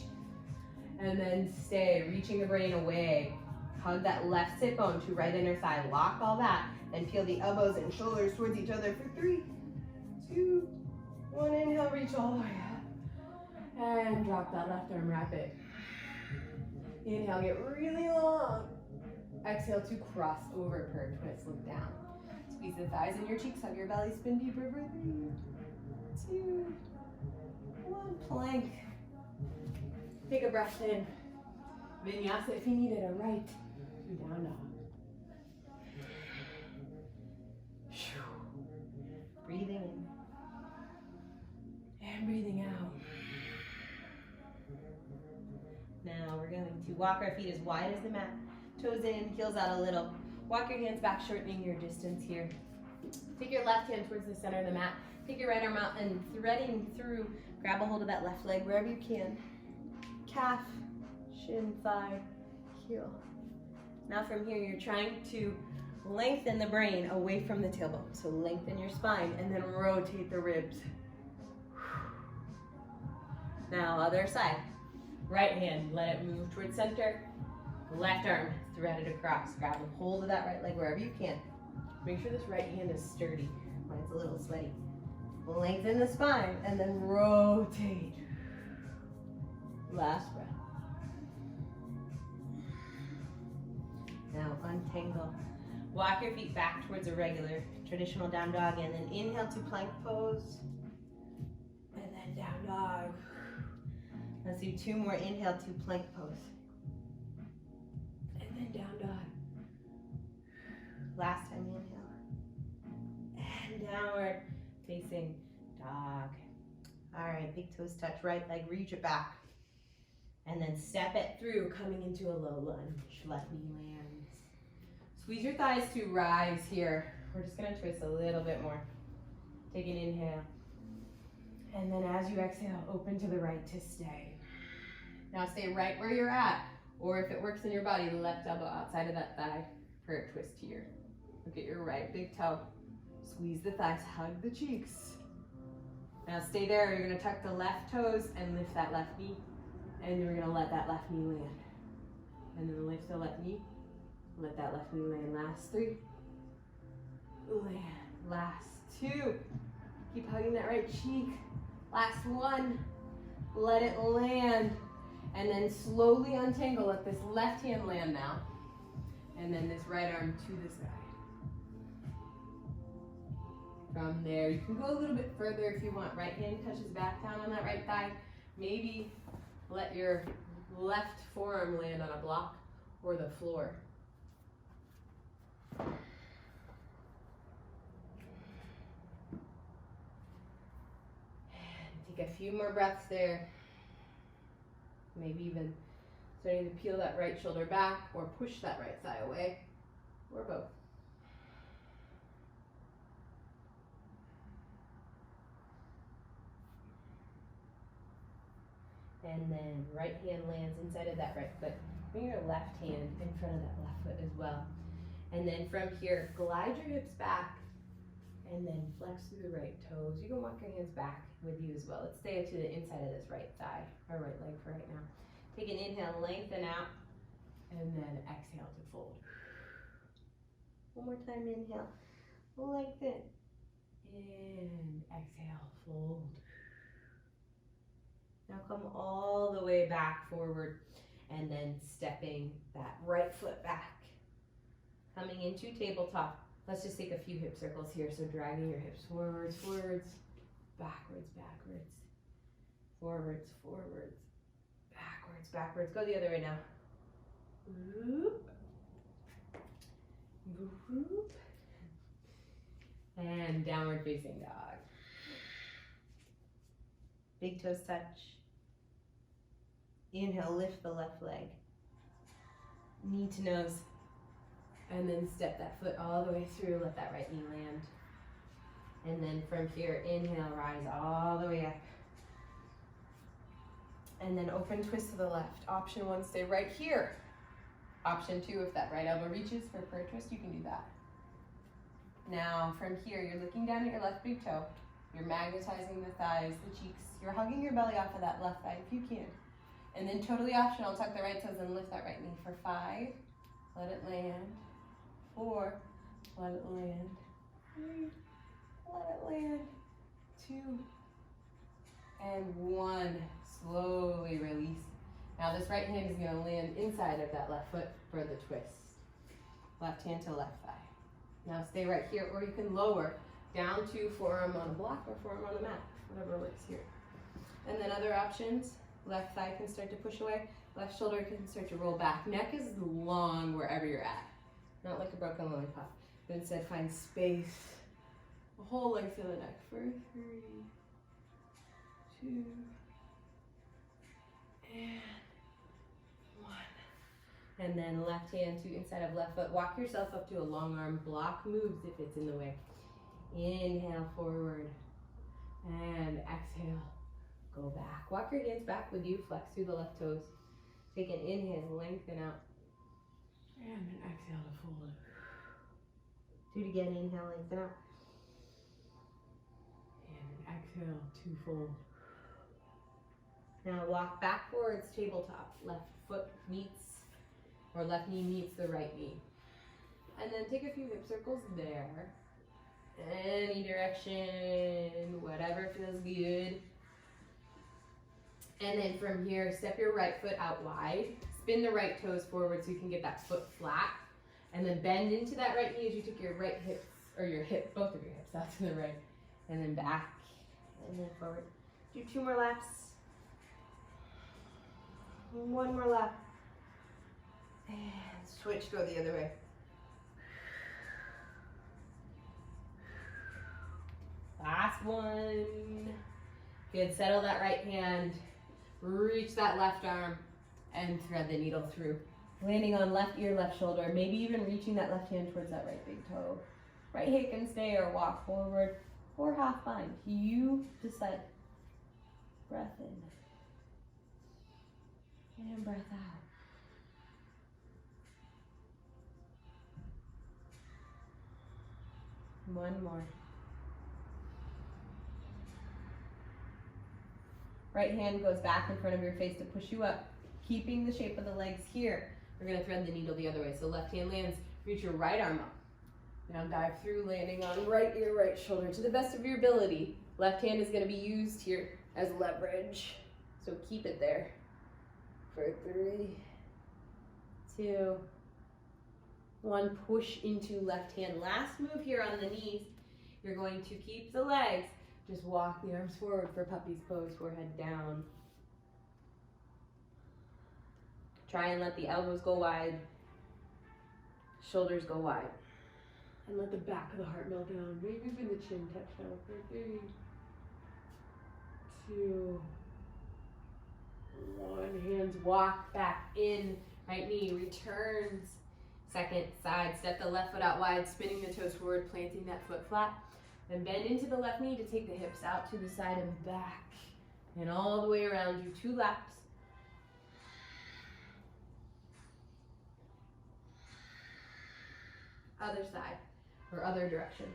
Speaker 1: And then stay, reaching the brain away. Hug that left sit bone to right inner thigh. Lock all that.
Speaker 2: And peel the elbows and shoulders towards each other for 3, 2, 1. Inhale, reach all the way up. And drop that left arm, wrap it. Inhale, get really long. Exhale to cross over per twist, look down. Squeeze the thighs in your cheeks, hug your belly, spin deeper for 3, 2, 1. Plank. Take a breath in. Vinyasa if you need it, a right to down dog. Breathing in. And breathing out. Now we're going to walk our feet as wide as the mat. Toes in, heels out a little. Walk your hands back, shortening your distance here. Take your left hand towards the center of the mat. Take your right arm out and threading through, grab a hold of that left leg wherever you can. Calf, shin, thigh, heel. Now from here, you're trying to lengthen the brain away from the tailbone. So lengthen your spine and then rotate the ribs. Now other side. Right hand, let it move towards center. Left arm, thread it across. Grab a hold of that right leg wherever you can. Make sure this right hand is sturdy when it's a little sweaty. Lengthen the spine and then rotate. Last breath. Now untangle. Walk your feet back towards a regular traditional down dog and then inhale to plank pose. And then down dog. Let's do 2 more. Inhale to plank pose. And then down dog. Last time, inhale. And downward facing dog. All right, big toes touch, right leg, reach it back. And then step it through, coming into a low lunge. Left knee lands. Squeeze your thighs to rise here. We're just gonna twist a little bit more. Take an inhale. And then as you exhale, open to the right to stay. Now stay right where you're at, or if it works in your body, the left elbow outside of that thigh for a twist here. Look at your right big toe. Squeeze the thighs, hug the cheeks. Now stay there. You're gonna tuck the left toes and lift that left knee. And you're gonna let that left knee land. And then lift the left knee. Let that left knee land. Last 3. Land. Last 2. Keep hugging that right cheek. Last 1. Let it land. And then slowly untangle. Let this left hand land now. And then this right arm to the side. From there, you can go a little bit further if you want. Right hand touches back down on that right thigh. Maybe let your left forearm land on a block or the floor. And take a few more breaths there. Maybe even starting to peel that right shoulder back or push that right thigh away, or both. And then right hand lands inside of that right foot. Bring your left hand in front of that left foot as well. And then from here, glide your hips back and then flex through the right toes. You can walk your hands back with you as well. Let's stay to the inside of this right thigh, or right leg for right now. Take an inhale, lengthen out, and then exhale to fold. One more time, inhale, lengthen, and exhale, fold. Now come all the way back forward and then stepping that right foot back. Coming into tabletop. Let's just take a few hip circles here. So dragging your hips forwards, forwards, backwards, backwards, forwards, forwards, backwards, backwards. Go the other way now. Whoop. Whoop. And downward facing dog. Big toes touch. Inhale, lift the left leg. Knee to nose. And then step that foot all the way through. Let that right knee land. And then from here, inhale, rise all the way up. And then open twist to the left. Option 1, stay right here. Option 2, if that right elbow reaches for a prayer twist, you can do that. Now from here, you're looking down at your left big toe. You're magnetizing the thighs, the cheeks. You're hugging your belly off of that left thigh if you can. And then totally optional, tuck the right toes and lift that right knee for 5. Let it land. 4.
Speaker 1: Let it land. 3, let it land. 2, and 1. Slowly release. Now this right hand is going to land inside of that left foot for the twist. Left hand to left thigh. Now stay right here, or you can lower down to forearm on a block or forearm on the mat, whatever works here. And then other options, left thigh can start to push away, left shoulder can start to roll back. Neck is long wherever you're at, not like a broken lollipop, but instead find space, the whole length of the neck for 3, 2, and 1. And then left hand to inside of left foot. Walk yourself up to a long arm. Block moves if it's in the way. Inhale forward and exhale. Go back. Walk your hands back with you. Flex through the left toes. Take an inhale, lengthen out. And an exhale to fold. Do it again. Inhale, lengthen out. And an exhale to fold. Now walk backwards, tabletop. Left foot meets, or left knee meets the right knee. And then take a few hip circles there. Any direction, whatever feels good. And then from here, step your right foot out wide. Spin the right toes forward so you can get that foot flat. And then bend into that right knee as you take your right hips, or your hip, both of your hips out to the right. And then back, and then forward. Do 2 more laps. 1 more lap. And switch, go the other way. Last one. Good, settle that right hand. Reach that left arm and thread the needle through. Landing on left ear, left shoulder. Maybe even reaching that left hand towards that right big toe. Right hip can stay or walk forward or half bind. You decide. Breath in. And breath out. One more. Right hand goes back in front of your face to push you up, keeping the shape of the legs here. We're going to thread the needle the other way. So left hand lands, reach your right arm up. Now dive through, landing on right ear, right shoulder to the best of your ability. Left hand is going to be used here as leverage. So keep it there for 3, 2, 1. Push into left hand. Last move here on the knees. You're going to keep the legs. Just walk the arms forward for puppy's pose, forehead down. Try and let the elbows go wide, shoulders go wide. And let the back of the heart melt down. Maybe even the chin touch down for 3, 2, 1. Hands walk back in. Right knee returns. Second side, step the left foot out wide, spinning the toes forward, planting that foot flat. Then bend into the left knee to take the hips out to the side and back. And all the way around you, 2 laps. Other side, or other direction.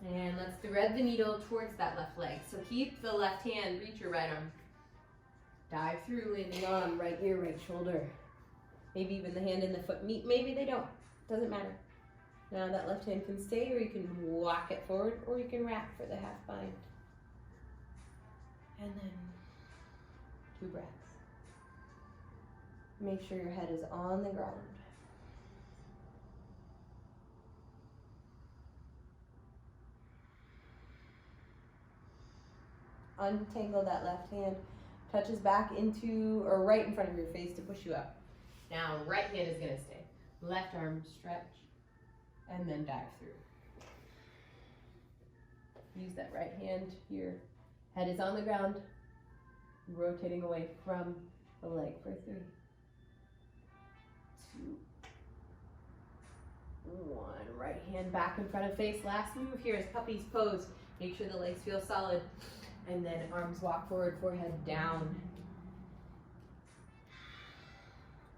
Speaker 1: And let's thread the needle towards that left leg. So keep the left hand, reach your right arm. Dive through, landing on right ear, right shoulder. Maybe even the hand and the foot meet, maybe they don't. Doesn't matter. Now that left hand can stay, or you can walk it forward, or you can wrap for the half bind. And then 2 breaths. Make sure your head is on the ground. Untangle that left hand. Touches back into, or right in front of your face to push you up. Now, right hand is going to stay. Left arm stretch, and then dive through. Use that right hand here. Head is on the ground, rotating away from the leg for 3, 2, 1. Right hand back in front of face. Last move here is puppy's pose. Make sure the legs feel solid. And then arms walk forward, forehead down.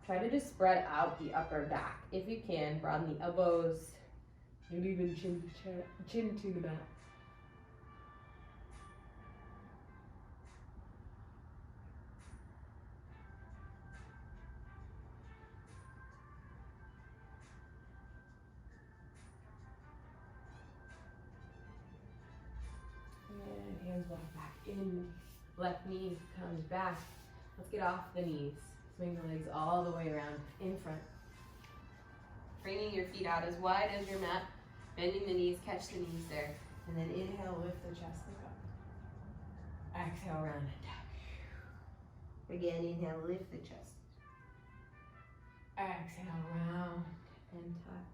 Speaker 1: Try to just spread out the upper back. If you can, broaden the elbows. Maybe even chin to the mat. Hands walk back in. Left knee comes back. Let's get off the knees. Swing the legs all the way around in front. Bringing your feet out as wide as your mat. Bending the knees, catch the knees there. And then inhale, lift the chest, look up. Exhale, round and tuck.
Speaker 2: Again, inhale, lift the chest.
Speaker 1: Exhale, round and tuck.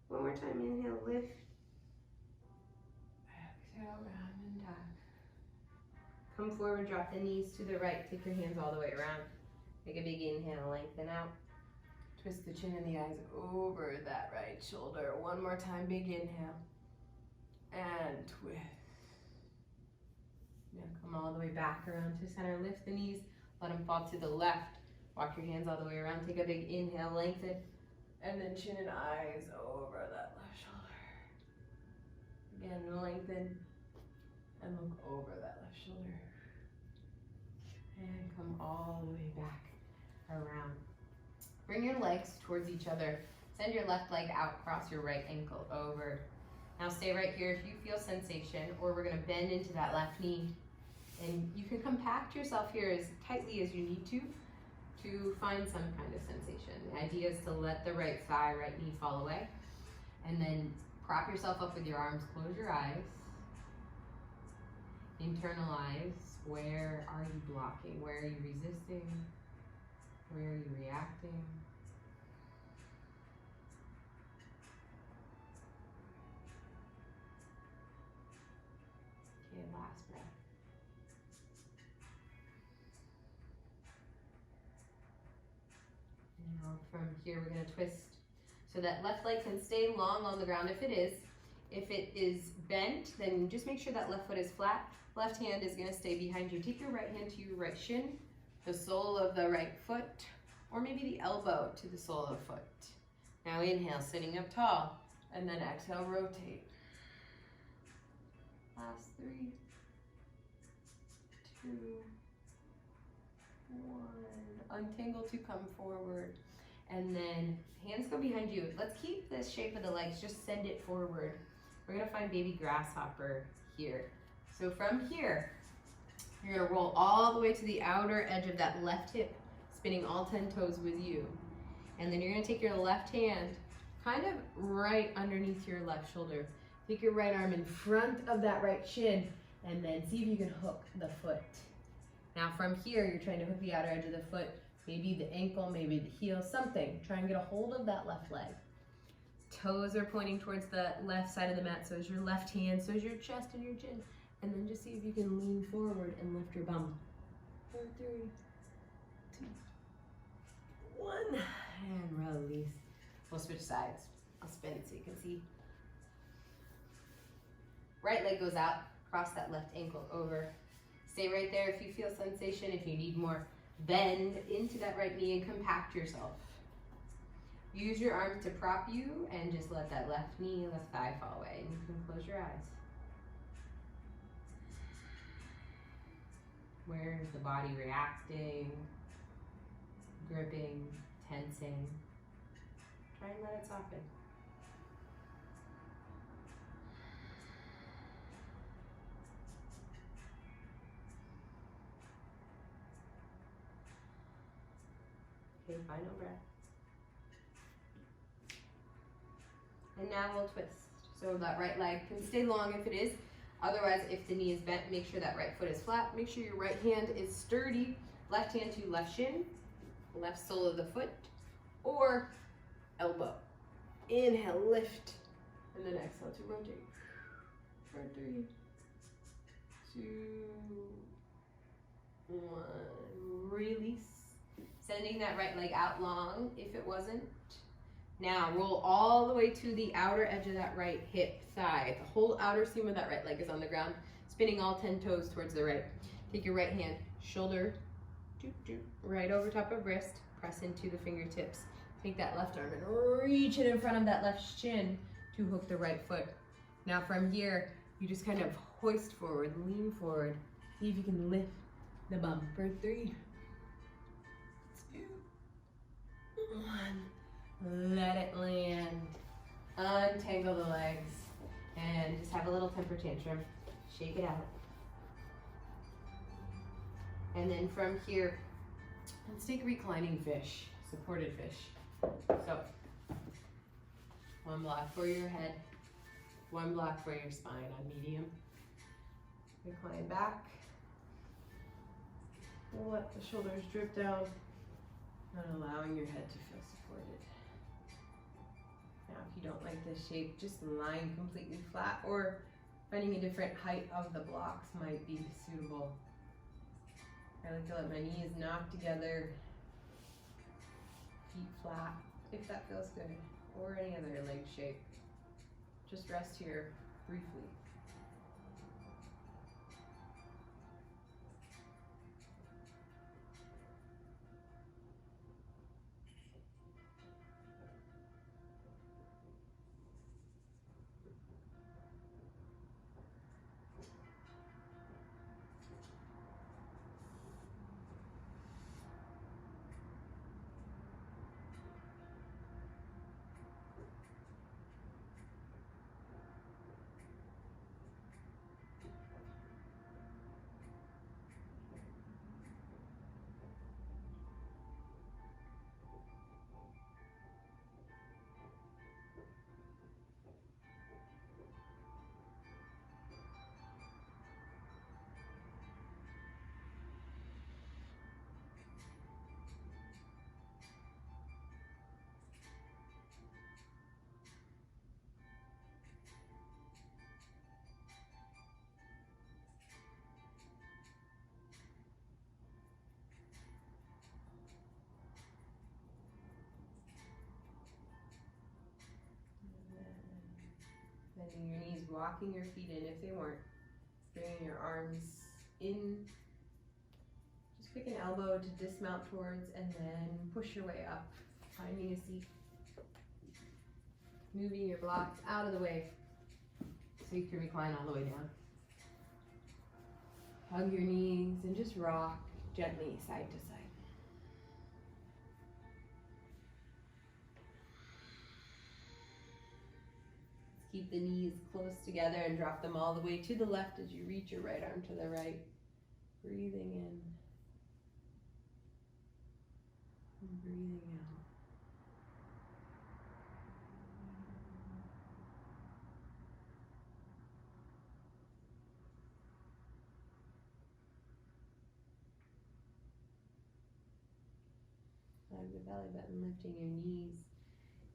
Speaker 2: One more time, inhale, lift.
Speaker 1: Exhale, round and tuck.
Speaker 2: Come forward, drop the knees to the right. Take your hands all the way around. Take a big inhale, lengthen out.
Speaker 1: Twist the chin and the eyes over that right shoulder. One more time, big inhale. And twist. Now come all the way back around to center. Lift the knees, let them fall to the left. Walk your hands all the way around. Take a big inhale, lengthen. And then chin and eyes over that left shoulder. Again, lengthen. And look over that left shoulder. And come all the way back around. Bring your legs towards each other. Send your left leg out, cross your right ankle over. Now stay right here if you feel sensation, or we're gonna bend into that left knee. And you can compact yourself here as tightly as you need to find some kind of sensation. The idea is to let the right thigh, right knee fall away. And then prop yourself up with your arms, close your eyes. Internalize, where are you blocking? Where are you resisting? Where are you reacting? Okay, last breath. Now from here we're going to twist so that left leg can stay long on the ground if it is. If it is bent, then just make sure that left foot is flat. Left hand is going to stay behind you. Take your right hand to your right shin, the sole of the right foot, or maybe the elbow to the sole of the foot. Now inhale, sitting up tall, and then exhale, rotate. Last 3, 2, 1. Untangle to come forward. And then hands go behind you. Let's keep this shape of the legs, just send it forward. We're gonna find baby grasshopper here. So from here, you're gonna roll all the way to the outer edge of that left hip, spinning all 10 toes with you. And then you're gonna take your left hand kind of right underneath your left shoulder. Take your right arm in front of that right shin, and then see if you can hook the foot. Now from here, you're trying to hook the outer edge of the foot, maybe the ankle, maybe the heel, something. Try and get a hold of that left leg. Toes are pointing towards the left side of the mat, so is your left hand, so is your chest and your chin. And then just see if you can lean forward and lift your bum. 4, 3, 2, 1, and release. We'll switch sides. I'll spin it so you can see. Right leg goes out, cross that left ankle over. Stay right there if you feel sensation. If you need more, bend into that right knee and compact yourself. Use your arms to prop you and just let that left knee, left thigh fall away. And you can close your eyes. Where is the body reacting, gripping, tensing? Try and let it soften. Okay, final breath. And now we'll twist. So that right leg can stay long if it is. Otherwise, if the knee is bent, make sure that right foot is flat. Make sure your right hand is sturdy. Left hand to left shin, left sole of the foot, or elbow. Inhale, lift, and then exhale to rotate. For 3, 2, 1. Release. Sending that right leg out long if it wasn't. Now roll all the way to the outer edge of that right hip, thigh. The whole outer seam of that right leg is on the ground, spinning all 10 toes towards the right. Take your right hand, shoulder, right over top of wrist, press into the fingertips. Take that left arm and reach it in front of that left shin to hook the right foot. Now from here, you just kind of hoist forward, lean forward. See if you can lift the bum for 3, 2, 1. Let it land. Untangle the legs and just have a little temper tantrum. Shake it out.
Speaker 2: And then from here, let's take reclining fish, supported fish. So, one block for your head, one block for your spine on medium. Recline back. We'll let the shoulders drip down and allowing your head to feel supported. Now, if you don't like this shape, just lying completely flat or finding a different height of the blocks might be suitable. I like to let my knees knock together, feet flat, if that feels good, or any other leg shape. Just rest here briefly. Bending your knees, walking your feet in if they weren't. Bringing your arms in. Just pick an elbow to dismount towards and then push your way up. Finding a seat. Moving your blocks out of the way so you can recline all the way down. Hug your knees and just rock gently side to side. Keep the knees close together and drop them all the way to the left as you reach your right arm to the right. Breathing in and breathing out. Hug the belly button, lifting your knees.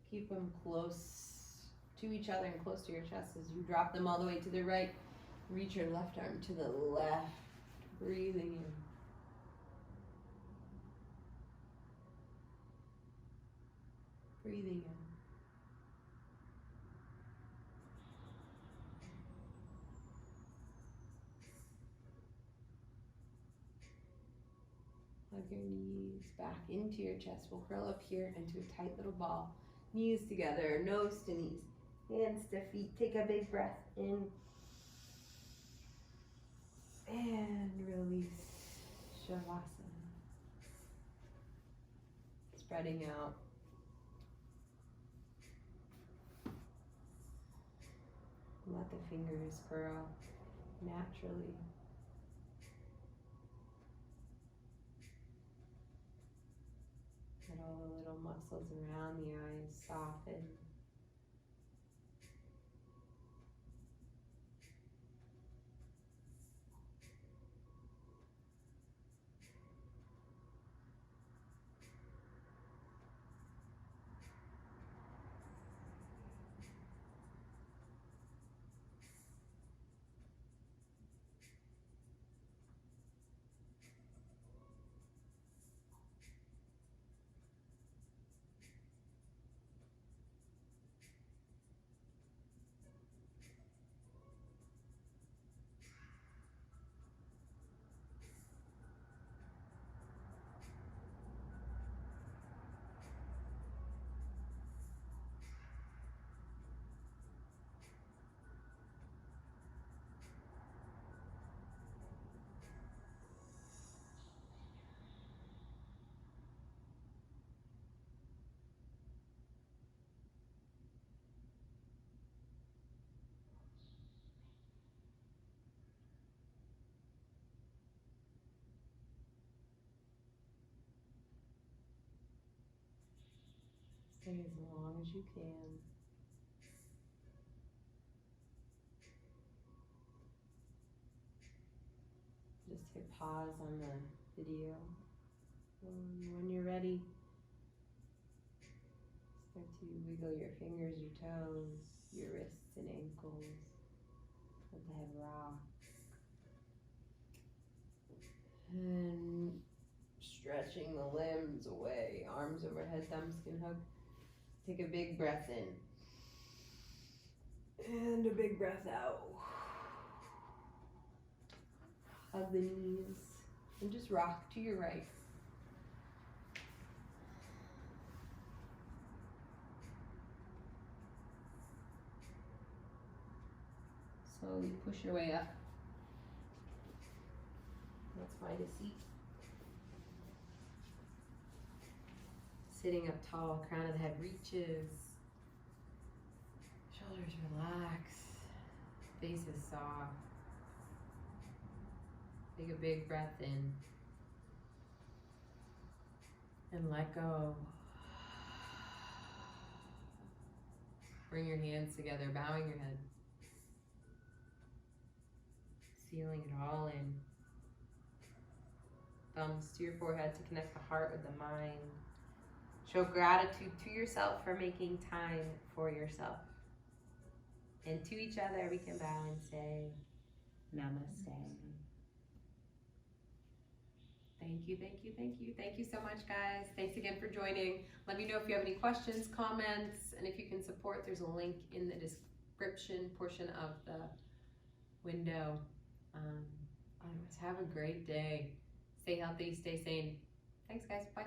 Speaker 2: Keep them close to each other and close to your chest as you drop them all the way to the right. Reach your left arm to the left. Breathing in. Breathing in. Hug your knees back into your chest. We'll curl up here into a tight little ball. Knees together, nose to knees. Hands to feet. Take a big breath in. And release. Shavasana. Spreading out. Let the fingers curl naturally. Let all the little muscles around the eyes soften. Stay as long as you can. Just hit pause on the video. And when you're ready, start to wiggle your fingers, your toes, your wrists and ankles. Let the head rock. And stretching the limbs away, arms overhead, thumbs can hug. Take a big breath in. And a big breath out. Hug the knees. And just rock to your right. Slowly push your way up. Let's find a seat. Sitting up tall, crown of the head reaches. Shoulders relax. Face is soft. Take a big breath in. And let go. Bring your hands together, bowing your head. Sealing it all in. Thumbs to your forehead to connect the heart with the mind. Show gratitude to yourself for making time for yourself. And to each other, we can bow and say, Namaste. Thank you, thank you, thank you. Thank you so much, guys. Thanks again for joining. Let me know if you have any questions, comments, and if you can support, there's a link in the description portion of the window. Otherwise, have a great day. Stay healthy, stay sane. Thanks, guys. Bye.